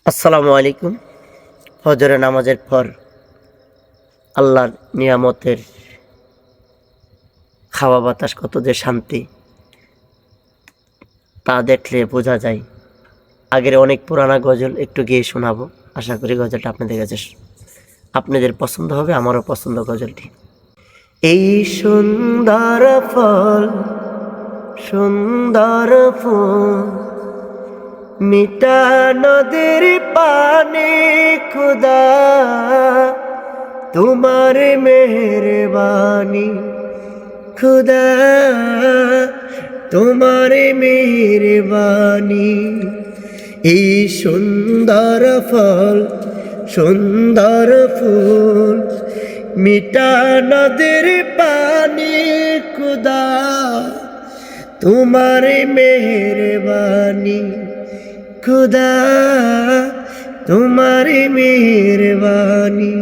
আসসালামু আলাইকুম। ফজরের নামাজের পর আল্লাহর নিয়ামতের খাওয়া বাতাস কত যে শান্তি তা দেখলে বোঝা যায়। আগের অনেক পুরানা গজল একটু গিয়ে শোনাবো। আশা করি গজলটা আপনাদের পছন্দ হবে, আমারও পছন্দ গজলটি। এই সুন্দর ফল, সুন্দর ফুল, মিঠা নদীর পানি, খুদা তোমার মেহেরবানি, খুদা তোমার মেহেরবানি। এই সুন্দর ফল, সুন্দর ফুল, মিঠা নদীর পানি, খুদা তোমার মেহেরবানি, খুদা তোমার মেহেরবানি।